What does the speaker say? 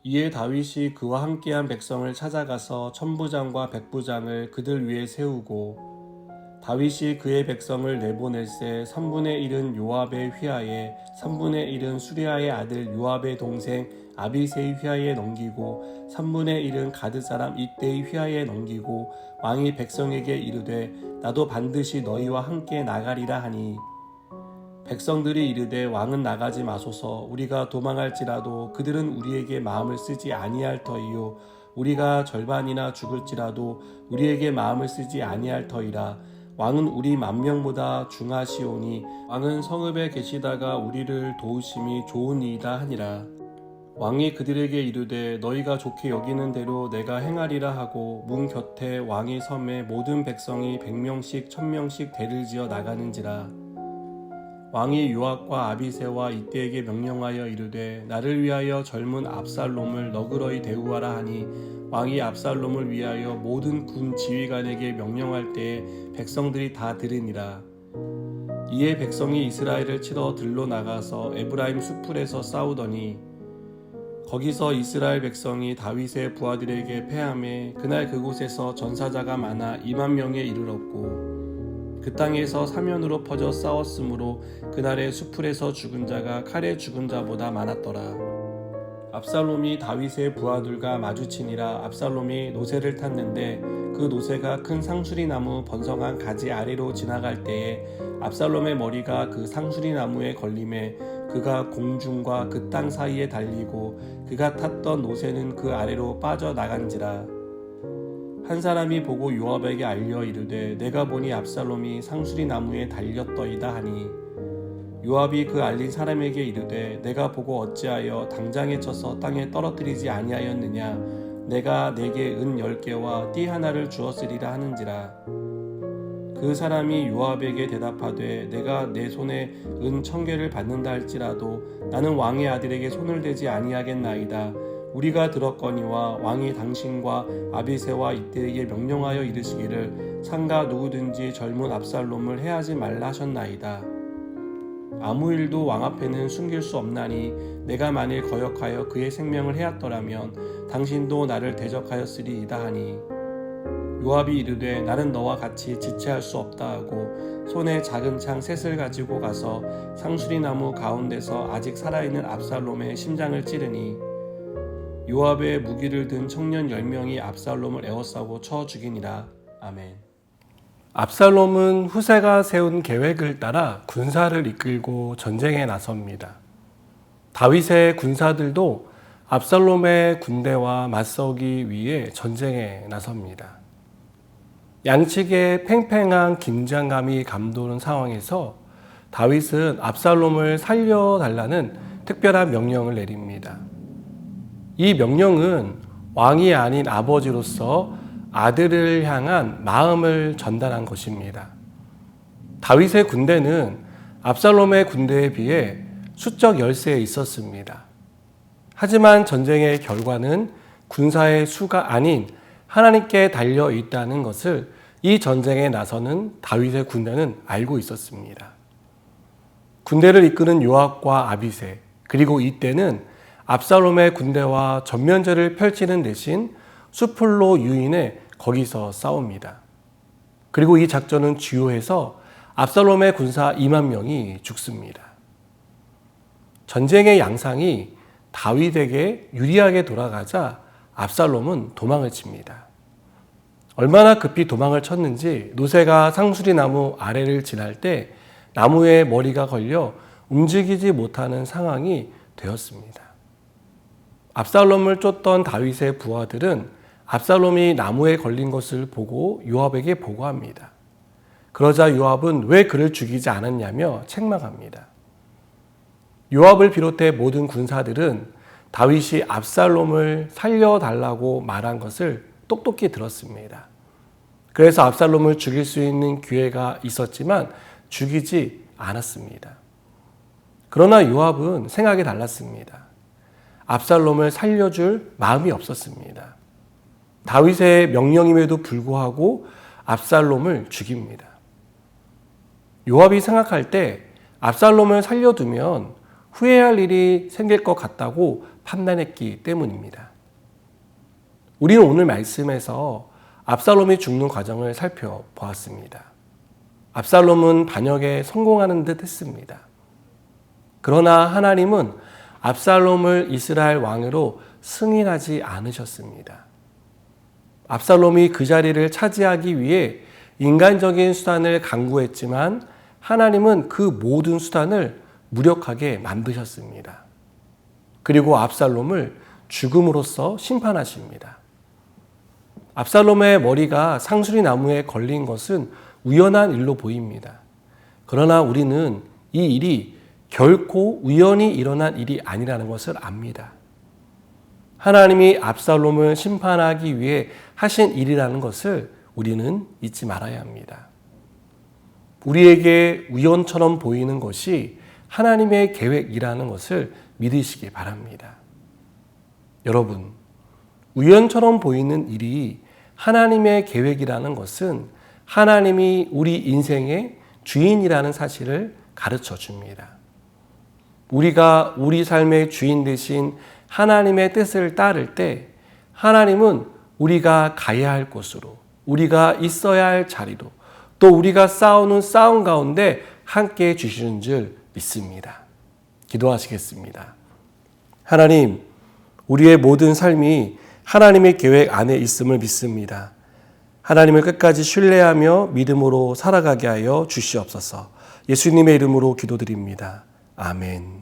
이에 다윗이 그와 함께한 백성을 찾아가서 천부장과 백부장을 그들 위에 세우고 다윗이 그의 백성을 내보낼새 3분의 1은 요압의 휘하에 3분의 1은 수리아의 아들 요압의 동생 아비새의 휘하에 넘기고 3분의 1은 가드 사람 이때의 휘하에 넘기고 왕이 백성에게 이르되 나도 반드시 너희와 함께 나가리라 하니 백성들이 이르되 왕은 나가지 마소서. 우리가 도망할지라도 그들은 우리에게 마음을 쓰지 아니할 터이요 우리가 절반이나 죽을지라도 우리에게 마음을 쓰지 아니할 터이라. 왕은 우리 만명보다 중하시오니 왕은 성읍에 계시다가 우리를 도우심이 좋으니이다 하니라. 왕이 그들에게 이르되 너희가 좋게 여기는 대로 내가 행하리라 하고 문 곁에 왕의 섬에 모든 백성이 100명씩 1000명씩 대를 지어 나가는지라. 왕이 요압과 아비새와 이때에게 명령하여 이르되 나를 위하여 젊은 압살롬을 너그러이 대우하라 하니 왕이 압살롬을 위하여 모든 군 지휘관에게 명령할 때에 백성들이 다 들으니라. 이에 백성이 이스라엘을 치러 들로 나가서 에브라임 수풀에서 싸우더니 거기서 이스라엘 백성이 다윗의 부하들에게 패하매 그날 그곳에서 전사자가 많아 2만 명에 이르렀고 그 땅에서 사면으로 퍼져 싸웠으므로 그날의 수풀에서 죽은 자가 칼에 죽은 자보다 많았더라. 압살롬이 다윗의 부하들과 마주치니라. 압살롬이 노새를 탔는데 그 노새가 큰 상수리 나무 번성한 가지 아래로 지나갈 때에 압살롬의 머리가 그 상수리 나무에 걸림에 그가 공중과 그 땅 사이에 달리고 그가 탔던 노새는 그 아래로 빠져나간지라. 한 사람이 보고 요압에게 알려 이르되 내가 보니 압살롬이 상수리 나무에 달렸더이다 하니 요압이 그 알린 사람에게 이르되 내가 보고 어찌하여 당장에 쳐서 땅에 떨어뜨리지 아니하였느냐. 내가 내게 은 10개와 띠 하나를 주었으리라 하는지라. 그 사람이 요압에게 대답하되 내가 내 손에 은 1000개를 받는다 할지라도 나는 왕의 아들에게 손을 대지 아니하겠나이다. 우리가 들었거니와 왕이 당신과 아비새와 이때에게 명령하여 이르시기를 상가 누구든지 젊은 압살롬을 해하지 말라 하셨나이다. 아무 일도 왕 앞에는 숨길 수 없나니 내가 만일 거역하여 그의 생명을 해하더라면 당신도 나를 대적하였으리이다 하니 요압이 이르되 나는 너와 같이 지체할 수 없다 하고 손에 작은 창 셋을 가지고 가서 상수리 나무 가운데서 아직 살아있는 압살롬의 심장을 찌르니 요압의 무기를 든 청년 10명이 압살롬을 에워싸고 쳐 죽이니라. 아멘. 압살롬은 후세가 세운 계획을 따라 군사를 이끌고 전쟁에 나섭니다. 다윗의 군사들도 압살롬의 군대와 맞서기 위해 전쟁에 나섭니다. 양측의 팽팽한 긴장감이 감도는 상황에서 다윗은 압살롬을 살려달라는 특별한 명령을 내립니다. 이 명령은 왕이 아닌 아버지로서 아들을 향한 마음을 전달한 것입니다. 다윗의 군대는 압살롬의 군대에 비해 수적 열세에 있었습니다. 하지만 전쟁의 결과는 군사의 수가 아닌 하나님께 달려 있다는 것을 이 전쟁에 나서는 다윗의 군대는 알고 있었습니다. 군대를 이끄는 요압과 아비새 그리고 이때는 압살롬의 군대와 전면전을 펼치는 대신 수풀로 유인해 거기서 싸웁니다. 그리고 이 작전은 주요해서 압살롬의 군사 2만 명이 죽습니다. 전쟁의 양상이 다윗에게 유리하게 돌아가자 압살롬은 도망을 칩니다. 얼마나 급히 도망을 쳤는지 노새가 상수리 나무 아래를 지날 때 나무에 머리가 걸려 움직이지 못하는 상황이 되었습니다. 압살롬을 쫓던 다윗의 부하들은 압살롬이 나무에 걸린 것을 보고 요압에게 보고합니다. 그러자 요압은 왜 그를 죽이지 않았냐며 책망합니다. 요압을 비롯해 모든 군사들은 다윗이 압살롬을 살려달라고 말한 것을 똑똑히 들었습니다. 그래서 압살롬을 죽일 수 있는 기회가 있었지만 죽이지 않았습니다. 그러나 요압은 생각이 달랐습니다. 압살롬을 살려줄 마음이 없었습니다. 다윗의 명령임에도 불구하고 압살롬을 죽입니다. 요압이 생각할 때 압살롬을 살려두면 후회할 일이 생길 것 같다고 판단했기 때문입니다. 우리는 오늘 말씀에서 압살롬이 죽는 과정을 살펴보았습니다. 압살롬은 반역에 성공하는 듯 했습니다. 그러나 하나님은 압살롬을 이스라엘 왕으로 승인하지 않으셨습니다. 압살롬이 그 자리를 차지하기 위해 인간적인 수단을 강구했지만 하나님은 그 모든 수단을 무력하게 만드셨습니다. 그리고 압살롬을 죽음으로써 심판하십니다. 압살롬의 머리가 상수리 나무에 걸린 것은 우연한 일로 보입니다. 그러나 우리는 이 일이 결코 우연히 일어난 일이 아니라는 것을 압니다. 하나님이 압살롬을 심판하기 위해 하신 일이라는 것을 우리는 잊지 말아야 합니다. 우리에게 우연처럼 보이는 것이 하나님의 계획이라는 것을 믿으시기 바랍니다. 여러분, 우연처럼 보이는 일이 하나님의 계획이라는 것은 하나님이 우리 인생의 주인이라는 사실을 가르쳐 줍니다. 우리가 우리 삶의 주인 되신 하나님의 뜻을 따를 때 하나님은 우리가 가야 할 곳으로, 우리가 있어야 할 자리로, 또 우리가 싸우는 싸움 가운데 함께 주시는 줄 믿습니다. 기도하시겠습니다. 하나님, 우리의 모든 삶이 하나님의 계획 안에 있음을 믿습니다. 하나님을 끝까지 신뢰하며 믿음으로 살아가게 하여 주시옵소서. 예수님의 이름으로 기도드립니다. 아멘.